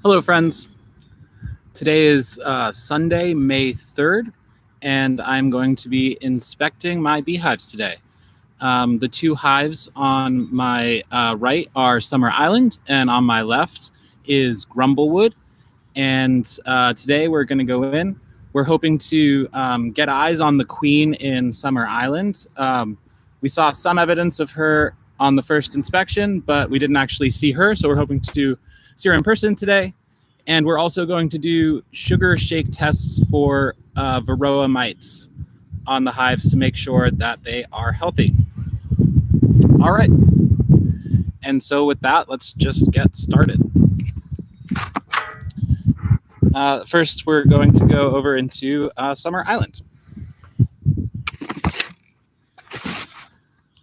Hello, friends. Today is Sunday, May 3rd, and I'm going to be inspecting my beehives today. The two hives on my right are Summer Island, and on my left is Grumblewood. And today we're going to go in. We're hoping to get eyes on the queen in Summer Island. We saw some evidence of her on the first inspection, but we didn't actually see her, so we're hoping to see her in person today. And we're also going to do sugar shake tests for varroa mites on the hives to make sure that they are healthy. All right. And so with that, let's just get started. First, we're going to go over into Summer Island.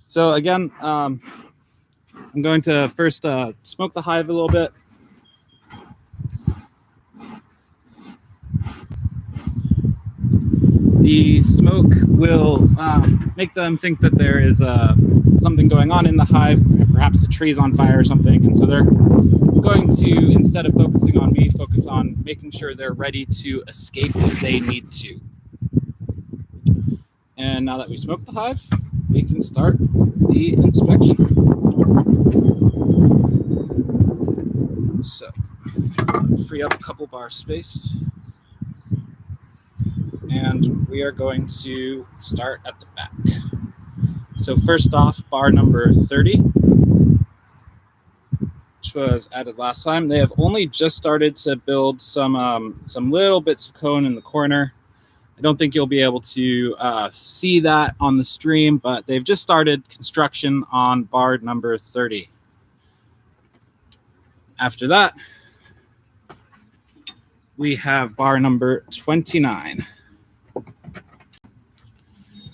So again, I'm going to first smoke the hive a little bit. The smoke will make them think that there is something going on in the hive, perhaps the tree's on fire or something, and so they're going to, instead of focusing on me, focus on making sure they're ready to escape if they need to. And now that we smoked the hive, we can start the inspection. So, free up a couple bar space. And we are going to start at the back. So first off, bar number 30, which was added last time. They have only just started to build some little bits of cone in the corner. I don't think you'll be able to see that on the stream, but they've just started construction on bar number 30. After that, we have bar number 29.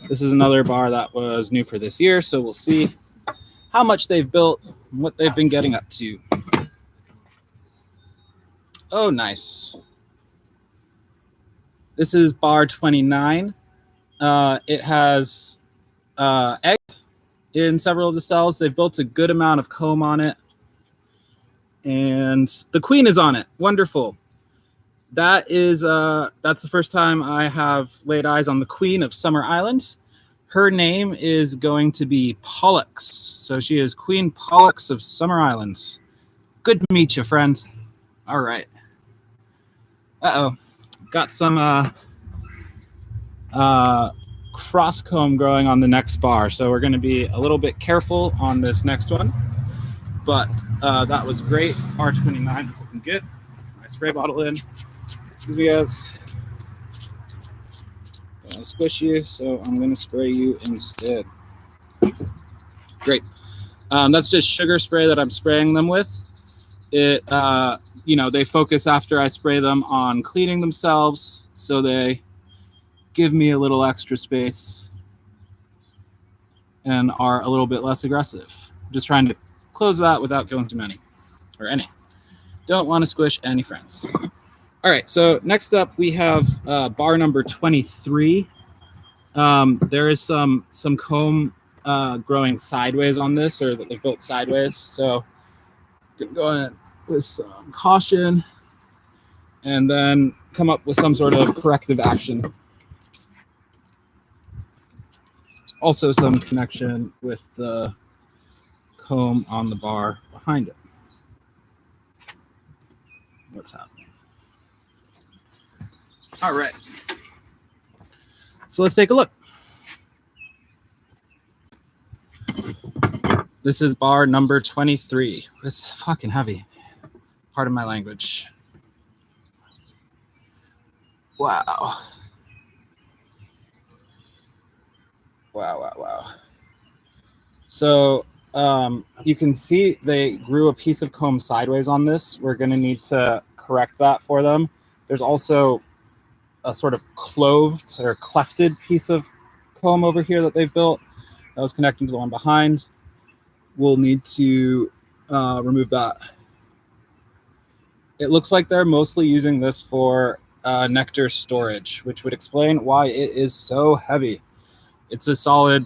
This is another bar that was new for this year, so we'll see how much they've built and what they've been getting up to. Oh, nice. This is bar 29. It has eggs in several of the cells. They've built a good amount of comb on it. And the queen is on it. Wonderful. That's the first time I have laid eyes on the queen of Summer Island. Her name is going to be Pollux. So she is Queen Pollux of Summer Island. Good to meet you, friend. All right. Uh-oh. Got some cross comb growing on the next bar. So we're going to be a little bit careful on this next one. But that was great. Bar 29 is looking good. My spray bottle in. Excuse me, guys. I want to squish you, so I'm going to spray you instead. Great. That's just sugar spray that I'm spraying them with. It, they focus after I spray them on cleaning themselves, so they give me a little extra space and are a little bit less aggressive. I'm just trying to close that without killing too many, or any. Don't want to squish any friends. All right, so next up we have bar number 23. There is some comb growing sideways on this, or that they've built sideways. So I'm going to go in with some caution and then come up with some sort of corrective action. Also some connection with the comb on the bar behind it. What's happening? All right. So let's take a look. This is bar number 23. It's fucking heavy. Pardon my language. Wow. Wow. So you can see they grew a piece of comb sideways on this. We're going to need to correct that for them. There's also a sort of cloved or clefted piece of comb over here that they've built that was connecting to the one behind. We'll need to remove that. It looks like they're mostly using this for nectar storage, which would explain why it is so heavy. It's a solid,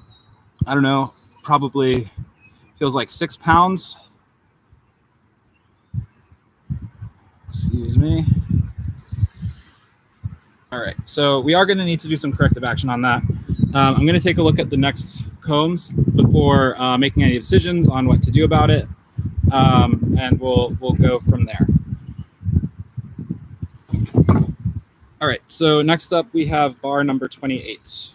I don't know, probably feels like 6 pounds. Excuse me. All right, so we are going to need to do some corrective action on that. I'm going to take a look at the next combs before making any decisions on what to do about it, and we'll go from there. All right, so next up we have bar number 28.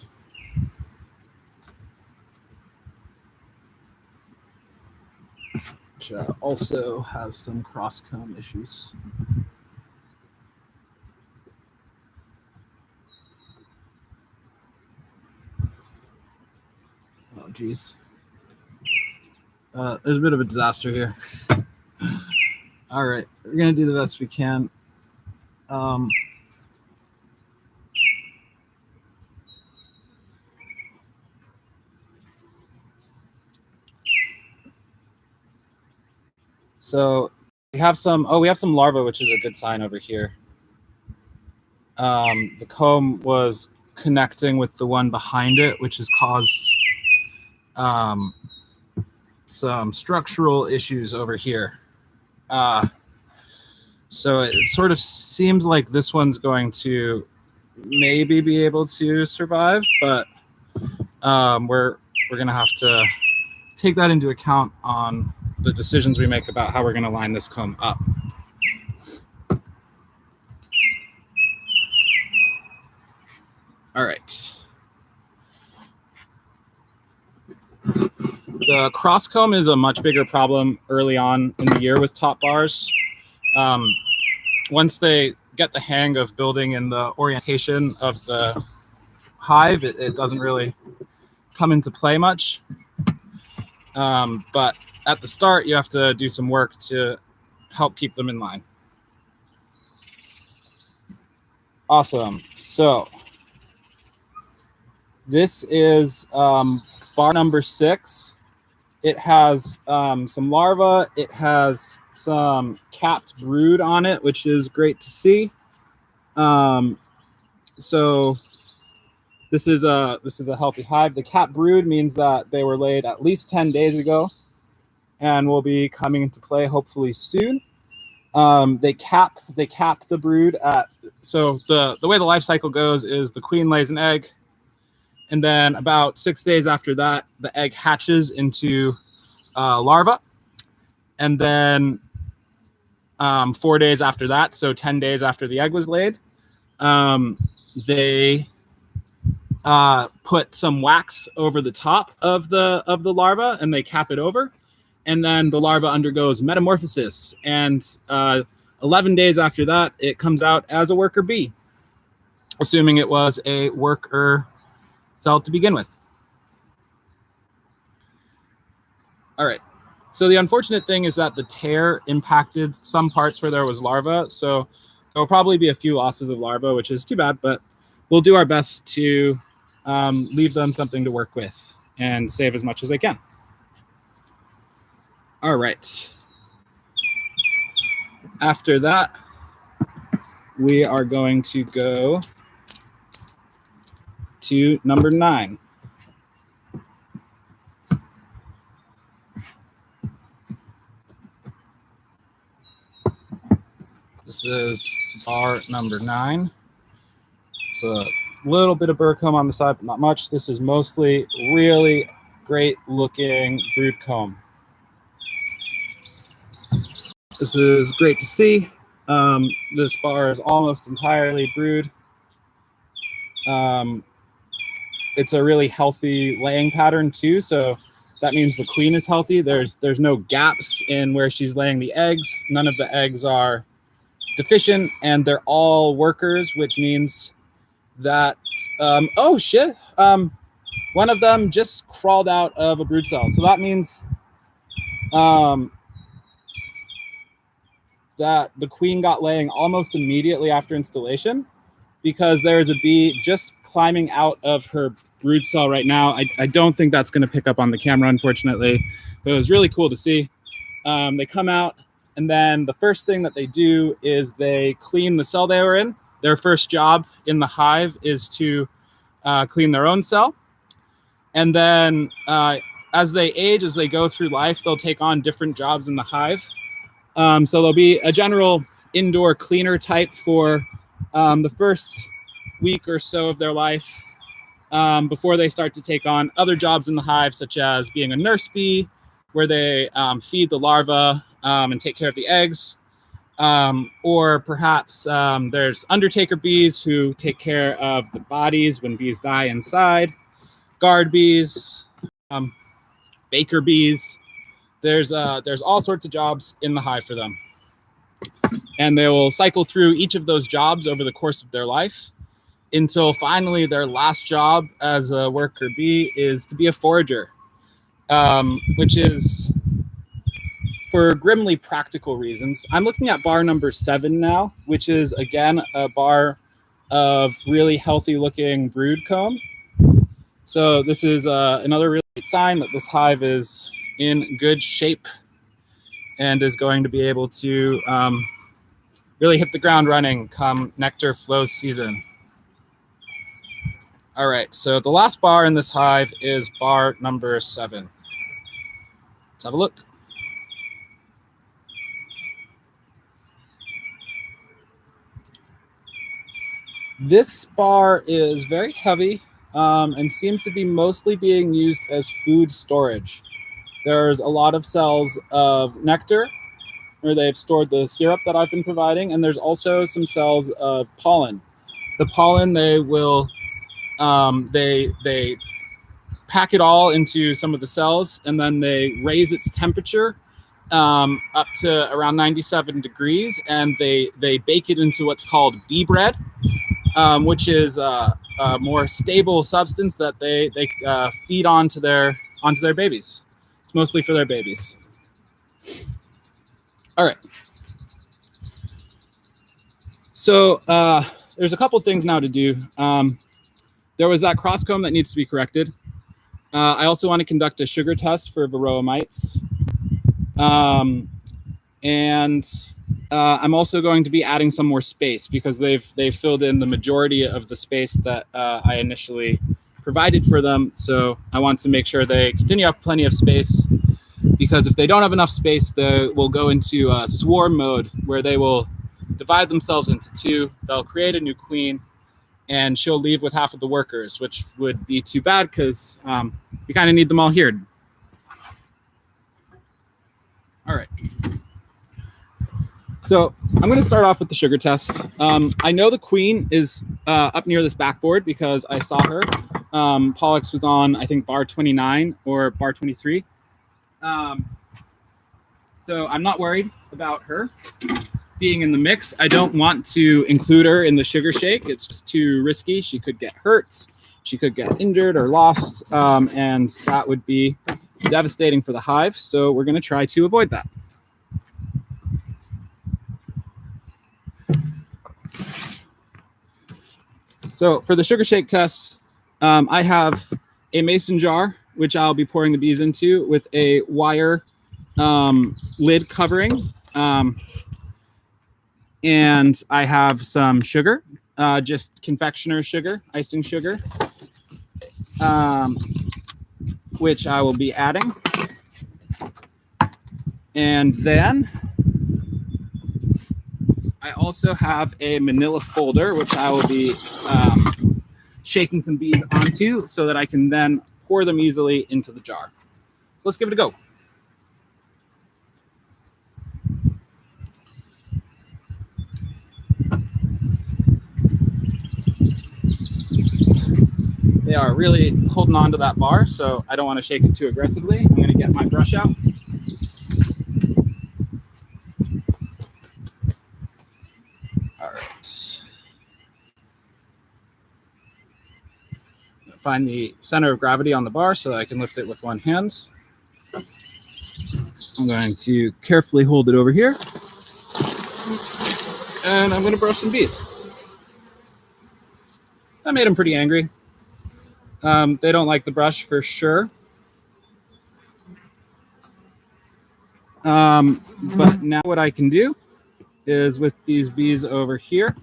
Which also has some cross comb issues. Oh, geez. There's a bit of a disaster here. All right, we're going to do the best we can. So we have some larvae, which is a good sign over here. The comb was connecting with the one behind it, which has caused some structural issues over here. So it sort of seems like this one's going to maybe be able to survive, but we're going to have to take that into account on the decisions we make about how we're going to line this comb up. All right. The cross comb is a much bigger problem early on in the year with top bars. Once they get the hang of building in the orientation of the hive, it doesn't really come into play much. But at the start, you have to do some work to help keep them in line. Awesome. So this is bar number 6. It has some larvae. It has some capped brood on it, which is great to see. So this is a healthy hive. The capped brood means that they were laid at least 10 days ago and will be coming into play hopefully soon. They cap the brood at, so the way the life cycle goes is the queen lays an egg, and then about 6 days after that, the egg hatches into larva. And then 4 days after that, so 10 days after the egg was laid, they put some wax over the top of the larva, and they cap it over. And then the larva undergoes metamorphosis. And 11 days after that, it comes out as a worker bee, assuming it was a worker cell to begin with. All right. So the unfortunate thing is that the tear impacted some parts where there was larva. So there will probably be a few losses of larvae, which is too bad, but we'll do our best to leave them something to work with and save as much as they can. All right. After that, we are going to go to number 9. This is bar number 9. It's a little bit of burr comb on the side, but not much. This is mostly really great looking brood comb. This is great to see. This bar is almost entirely brood. It's a really healthy laying pattern too, so that means the queen is healthy. There's no gaps in where she's laying the eggs. None of the eggs are deficient, and they're all workers, which means that oh shit, one of them just crawled out of a brood cell, so that means that the queen got laying almost immediately after installation, because there is a bee just climbing out of her brood cell right now. I don't think that's going to pick up on the camera, unfortunately, but it was really cool to see. They come out, and then the first thing that they do is they clean the cell they were in. Their first job in the hive is to clean their own cell. And then as they age, as they go through life, they'll take on different jobs in the hive. So there'll be a general indoor cleaner type for the first week or so of their life before they start to take on other jobs in the hive, such as being a nurse bee, where they feed the larvae and take care of the eggs. Or perhaps there's undertaker bees who take care of the bodies when bees die inside, guard bees, baker bees. There's all sorts of jobs in the hive for them. And they will cycle through each of those jobs over the course of their life until finally their last job as a worker bee is to be a forager, which is for grimly practical reasons. I'm looking at bar number 7 now, which is, again, a bar of really healthy looking brood comb. So this is another really great sign that this hive is in good shape and is going to be able to really hit the ground running come nectar flow season. All right, so the last bar in this hive is bar number 7. Let's have a look. This bar is very heavy and seems to be mostly being used as food storage. There's a lot of cells of nectar where they've stored the syrup that I've been providing, and there's also some cells of pollen. The pollen, they will they pack it all into some of the cells, and then they raise its temperature up to around 97 degrees, and they bake it into what's called bee bread, which is a more stable substance that they feed onto their babies. It's mostly for their babies. All right. So there's a couple things now to do. There was that cross comb that needs to be corrected. I also want to conduct a sugar test for varroa mites. And I'm also going to be adding some more space because they've filled in the majority of the space that I initially provided for them. So I want to make sure they continue to have plenty of space, because if they don't have enough space, they will go into swarm mode, where they will divide themselves into 2. They'll create a new queen, and she'll leave with half of the workers, which would be too bad because we kind of need them all here. All right. So I'm going to start off with the sugar test. I know the queen is up near this backboard because I saw her. Pollux was on, I think, bar 29 or bar 23. So I'm not worried about her being in the mix. I don't want to include her in the sugar shake. It's just too risky. She could get hurt. She could get injured or lost, and that would be devastating for the hive. So we're going to try to avoid that. So for the sugar shake test, I have a mason jar, which I'll be pouring the bees into with a wire lid covering. And I have some sugar, just confectioner's sugar, icing sugar, which I will be adding. And then I also have a manila folder, which I will be shaking some bees onto so that I can then pour them easily into the jar. So let's give it a go. They are really holding on to that bar, so I don't want to shake it too aggressively. I'm going to get my brush out. All right. Find the center of gravity on the bar so that I can lift it with one hand. I'm going to carefully hold it over here. And I'm going to brush some bees. That made them pretty angry. They don't like the brush for sure. But now what I can do is with these bees over here,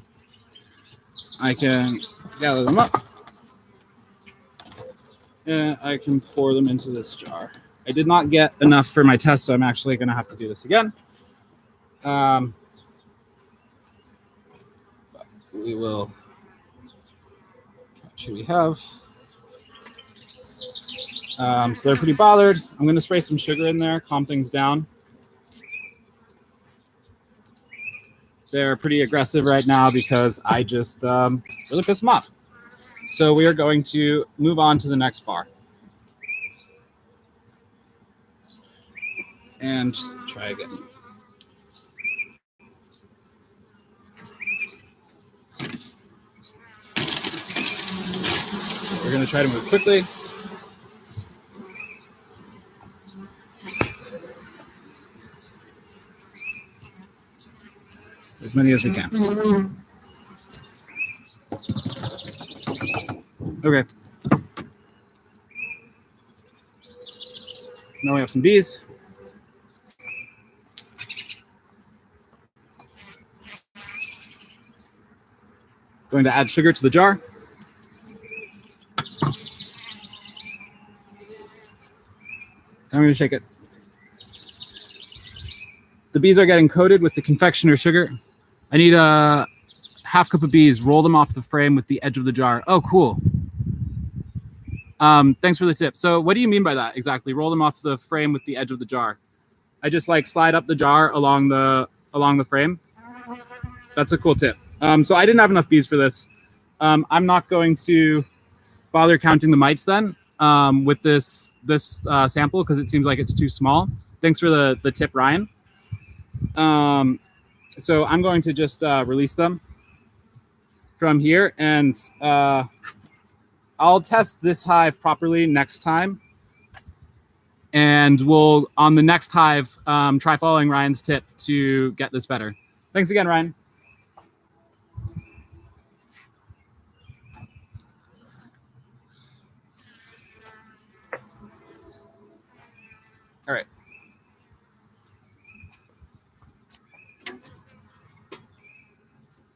I can gather them up and I can pour them into this jar. I did not get enough for my test, so I'm actually going to have to do this again. we will, what should we have? So they're pretty bothered. I'm going to spray some sugar in there, calm things down. They're pretty aggressive right now because I just really pissed them off. So we are going to move on to the next bar. And try again. We're going to try to move quickly. As many as we can. Okay. Now we have some bees. Going to add sugar to the jar. I'm going to shake it. The bees are getting coated with the confectioner sugar. I need a half cup of bees, roll them off the frame with the edge of the jar. Oh, cool. Thanks for the tip. So what do you mean by that exactly? Roll them off the frame with the edge of the jar. I just like slide up the jar along the frame. That's a cool tip. So I didn't have enough bees for this. I'm not going to bother counting the mites then with this sample because it seems like it's too small. Thanks for the tip, Ryan. So I'm going to just release them from here, and I'll test this hive properly next time. And we'll, on the next hive, try following Ryan's tip to get this better. Thanks again, Ryan. All right.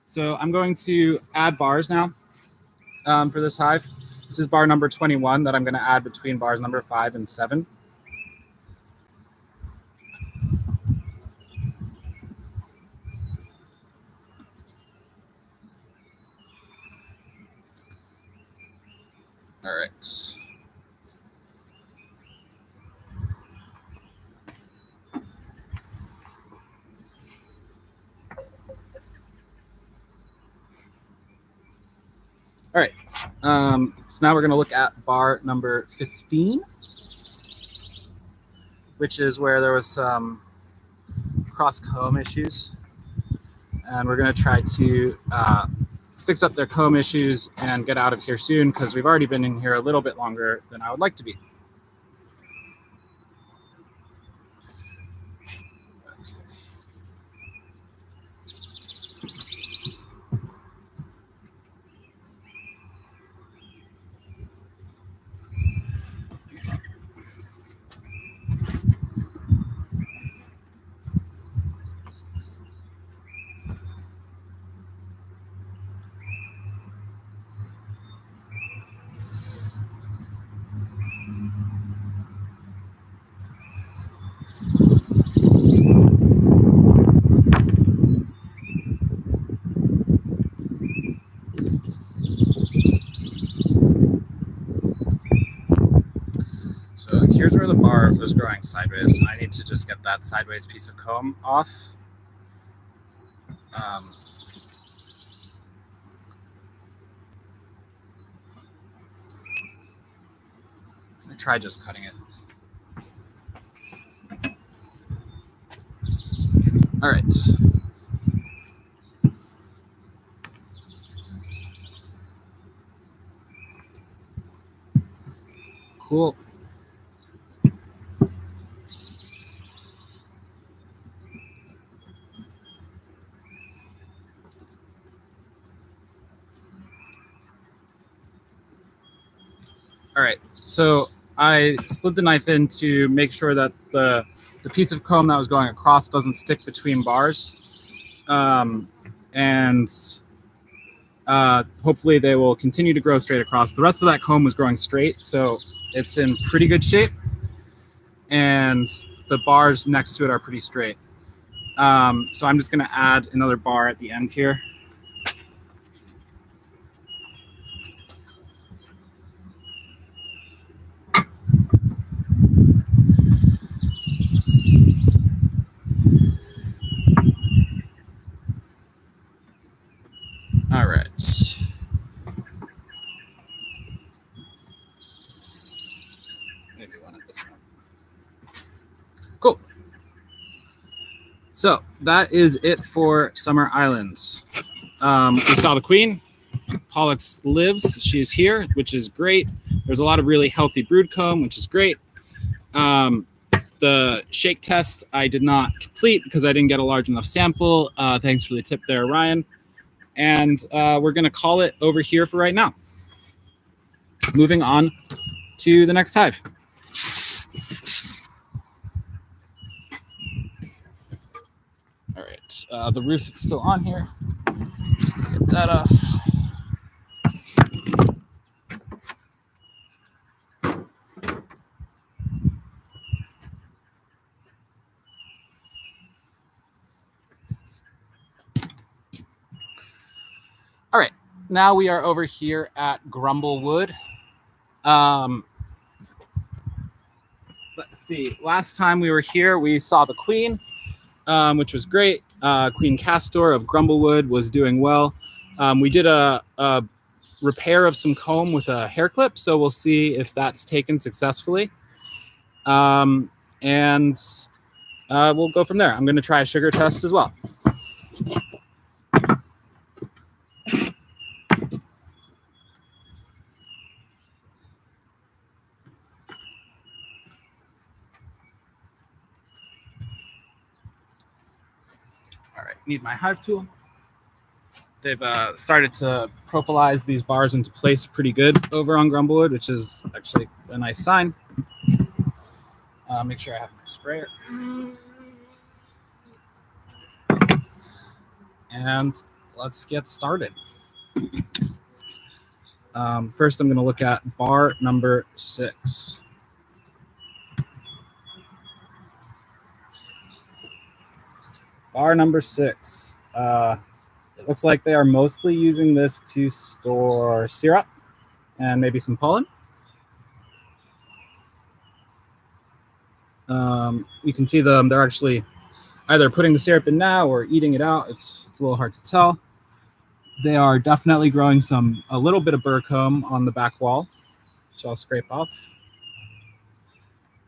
So I'm going to add bars now for this hive. This is bar number 21 that I'm going to add between bars number 5 and 7. All right. All right. So now we're going to look at bar number 15, which is where there was some cross comb issues. And we're going to try to fix up their comb issues and get out of here soon because we've already been in here a little bit longer than I would like to be. So here's where the bar was growing sideways. I need to just get that sideways piece of comb off. I'm gonna try just cutting it. All right. Cool. All right, so I slid the knife in to make sure that the piece of comb that was going across doesn't stick between bars. And hopefully they will continue to grow straight across. The rest of that comb was growing straight, so it's in pretty good shape. And the bars next to it are pretty straight. So I'm just gonna add another bar at the end here. So that is it for Summer Islands. We saw the queen. Pollux lives. She's here, which is great. There's a lot of really healthy brood comb, which is great. The shake test I did not complete because I didn't get a large enough sample. Thanks for the tip there, Ryan. And we're going to call it over here for right now. Moving on to the next hive. All right, the roof is still on here. Just gonna get that off. All right, now we are over here at Grumblewood. Let's see. Last time we were here, we saw the queen, which was great. Queen Castor of Grumblewood was doing well. We did a repair of some comb with a hair clip, so we'll see if that's taken successfully. And we'll go from there. I'm going to try a sugar test as well. All right, need my hive tool. They've started to propolize these bars into place pretty good over on Grumblewood, which is actually a nice sign. Make sure I have my sprayer. And let's get started. First, I'm going to look at bar number 6. Bar number 6. It looks like they are mostly using this to store syrup and maybe some pollen. You can see them, they're actually either putting the syrup in now or eating it out. It's a little hard to tell. They are definitely growing a little bit of burr comb on the back wall, which I'll scrape off.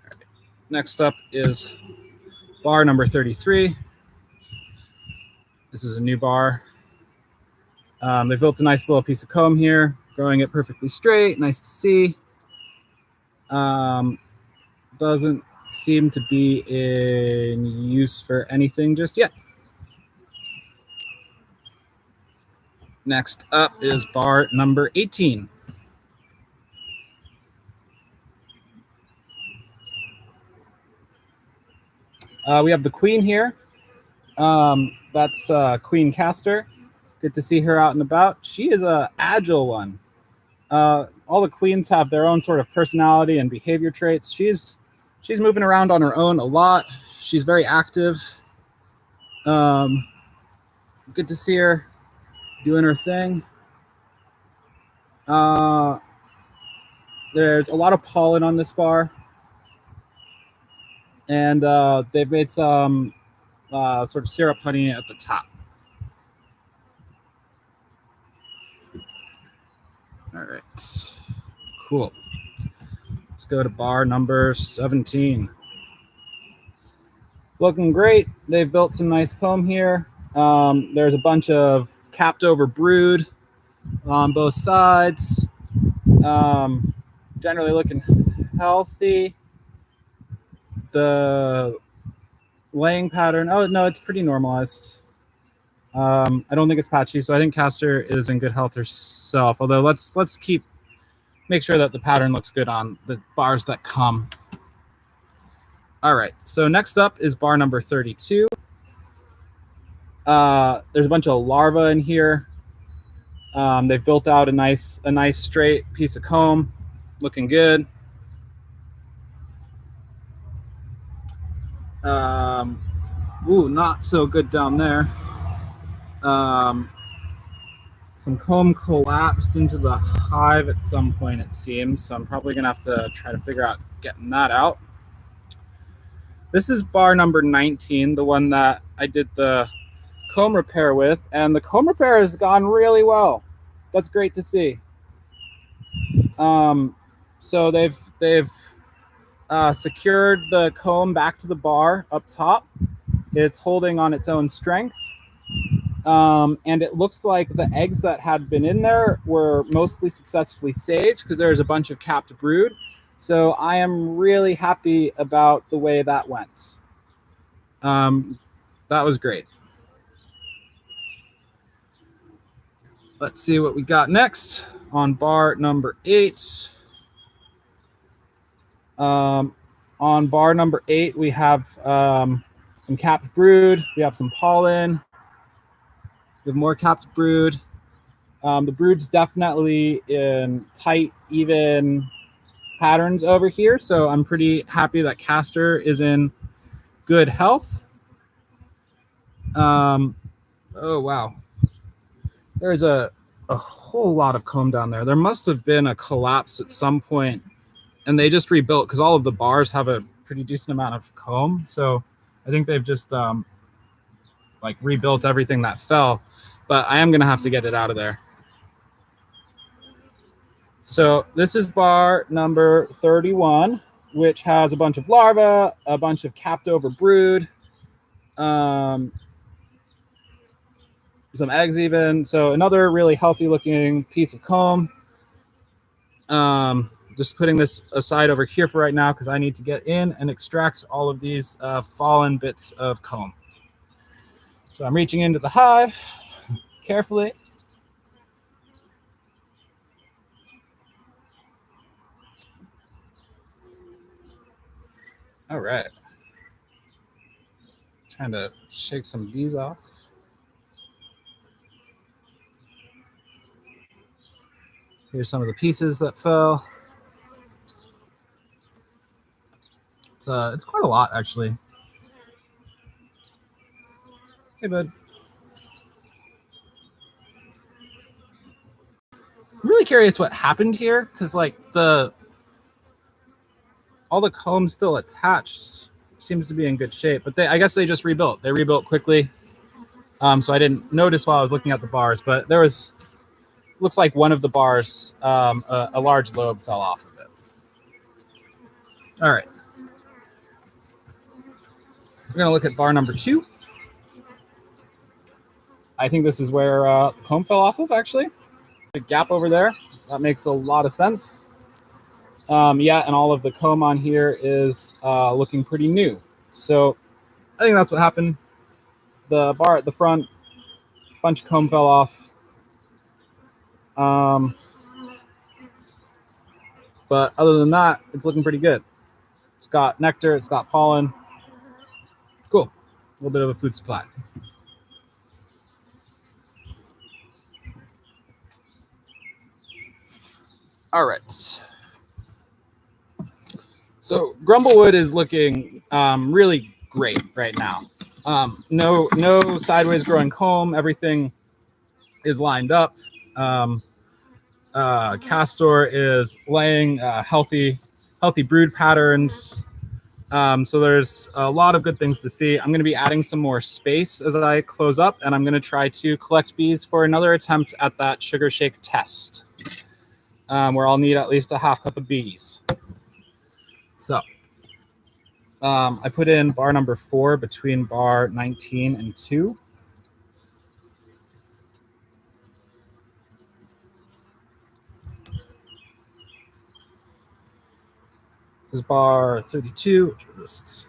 All right. Next up is bar number 33. This is a new bar. They've built a nice little piece of comb here, growing it perfectly straight, nice to see. Doesn't seem to be in use for anything just yet. Next up is bar number 18. We have the queen here. That's Queen Castor. Good to see her out and about. She is an agile one. All the queens have their own sort of personality and behavior traits. She's moving around on her own a lot. She's very active. Good to see her doing her thing. There's a lot of pollen on this bar. And they've made some sort of syrup honey at the top. All right, cool. Let's go to bar number 17. Looking great. They've built some nice comb here. There's a bunch of capped over brood on both sides. Generally looking healthy. The laying pattern, oh no, it's pretty normalized. I don't think it's patchy, so I think Castor is in good health herself. Although let's make sure that the pattern looks good on the bars that come. All right, so next up is bar number 32. There's a bunch of larvae in here. They've built out a nice straight piece of comb, looking good. Ooh, not so good down there. Some comb collapsed into the hive at some point, it seems, so I'm probably gonna have to try to figure out getting that out. This is bar number 19, the one that I did the comb repair with, and the comb repair has gone really well. That's great to see. So they've secured the comb back to the bar up top. It's holding on its own strength. And it looks like the eggs that had been in there were mostly successfully saved because there's a bunch of capped brood. So I am really happy about the way that went. That was great. Let's see what we got next on bar number 8. On bar number 8, we have some capped brood. We have some pollen. We have more capped brood. The brood's definitely in tight, even patterns over here. So I'm pretty happy that Castor is in good health. Oh, wow. There's a whole lot of comb down there. There must have been a collapse at some point, and they just rebuilt because all of the bars have a pretty decent amount of comb. So I think they've just like rebuilt everything that fell. But I am going to have to get it out of there. So this is bar number 31, which has a bunch of larvae, a bunch of capped over brood, some eggs even. So another really healthy looking piece of comb. Just putting this aside over here for right now because I need to get in and extract all of these fallen bits of comb. So I'm reaching into the hive carefully. All right. Trying to shake some bees off. Here's some of the pieces that fell. It's quite a lot, actually. Hey, bud. I'm really curious what happened here, because like all the comb still attached seems to be in good shape, but I guess they just rebuilt. They rebuilt quickly, so I didn't notice while I was looking at the bars. But there was, looks like one of the bars, a large lobe fell off of it. All right, we're gonna look at bar number 2. I think this is where the comb fell off of. Actually, the gap over there. That makes a lot of sense. Yeah, and all of the comb on here is looking pretty new. So I think that's what happened. The bar at the front, bunch of comb fell off. But other than that, it's looking pretty good. It's got nectar, it's got pollen. Cool. A little bit of a food supply. All right. So Grumblewood is looking really great right now. No sideways growing comb. Everything is lined up. Castor is laying healthy brood patterns. So there's a lot of good things to see. I'm going to be adding some more space as I close up, and I'm going to try to collect bees for another attempt at that sugar shake test, where I'll need at least a half cup of bees. So I put in bar number 4 between bar 19 and 2. This is bar 32, which will just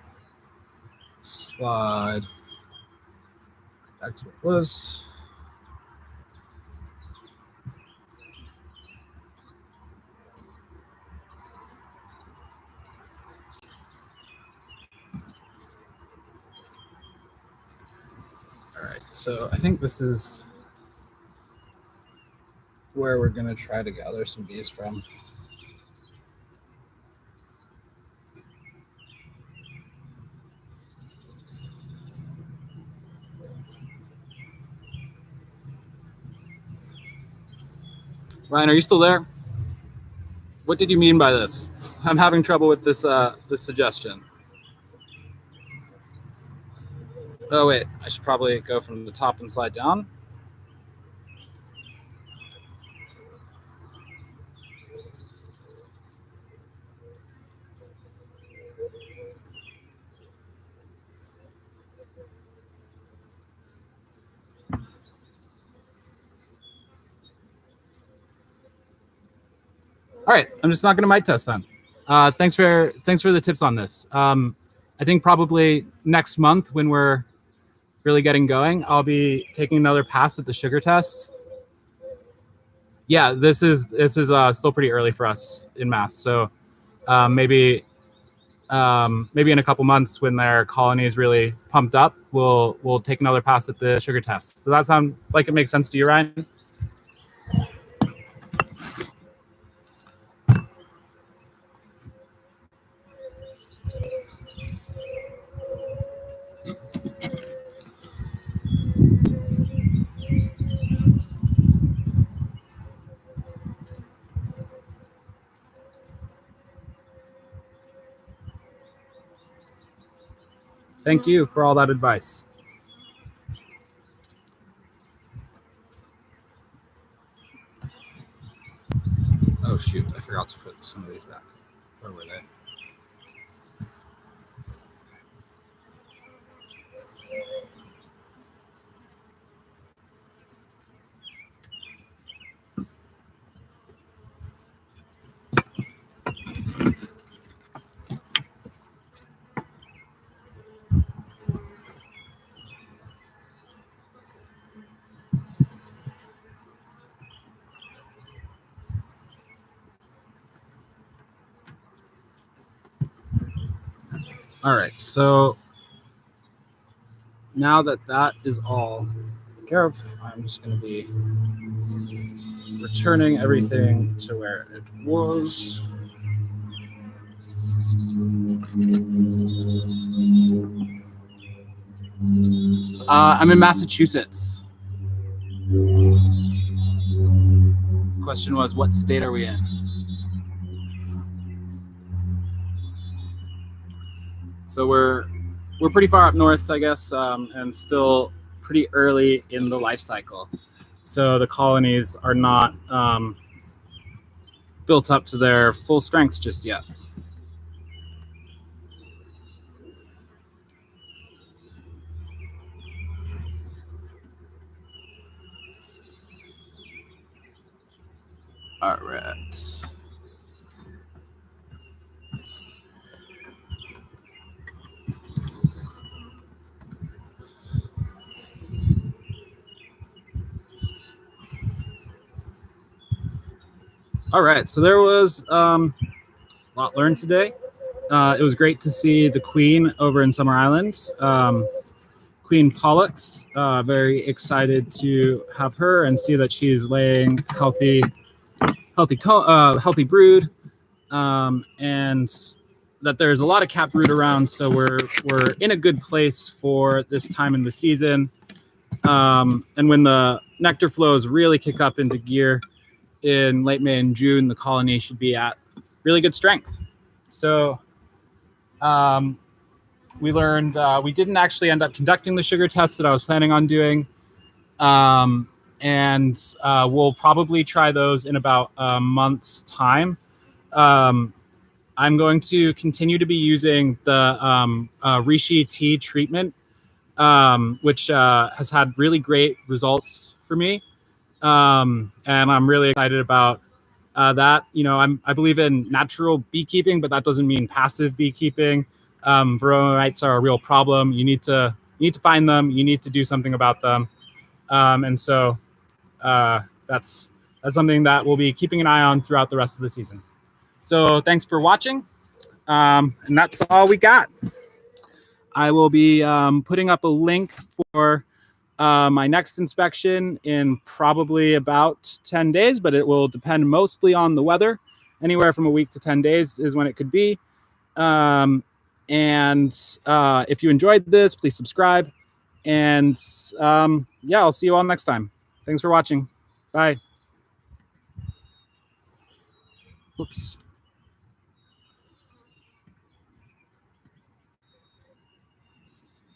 slide back to what it was. All right, so I think this is where we're going to try to gather some bees from. Ryan, are you still there? What did you mean by this? I'm having trouble with this this suggestion. Oh wait, I should probably go from the top and slide down. All right, I'm just not going to mic test then. Thanks for the tips on this. I think probably next month when we're really getting going, I'll be taking another pass at the sugar test. Yeah, this is still pretty early for us in Mass, so maybe in a couple months when their colony is really pumped up, we'll take another pass at the sugar test. Does that sound like it makes sense to you, Ryan? Thank you for all that advice. Oh shoot, I forgot to put some of these back. Where were they? All right, so now that is all taken care of, I'm just going to be returning everything to where it was. I'm in Massachusetts. The question was, what state are we in? So we're pretty far up north, I guess, and still pretty early in the life cycle. So the colonies are not built up to their full strength just yet. All right. All right, so there was a lot learned today. It was great to see the Queen over in Summer Island. Queen Pollux, very excited to have her and see that she's laying healthy brood, and that there's a lot of capped brood around. So we're in a good place for this time in the season. And when the nectar flows really kick up into gear in late May and June, the colony should be at really good strength. So we learned we didn't actually end up conducting the sugar test that I was planning on doing. And we'll probably try those in about a month's time. I'm going to continue to be using the Reishi tea treatment, which has had really great results for me. And I'm really excited about that. You know, I believe in natural beekeeping, but that doesn't mean passive beekeeping. Varroa mites are a real problem. You need to find them. You need to do something about them. And so that's something that we'll be keeping an eye on throughout the rest of the season. So thanks for watching. And that's all we got. I will be putting up a link for my next inspection in probably about 10 days, but it will depend mostly on the weather. Anywhere from a week to 10 days is when it could be. And if you enjoyed this, please subscribe. And yeah, I'll see you all next time. Thanks for watching. Bye. Whoops.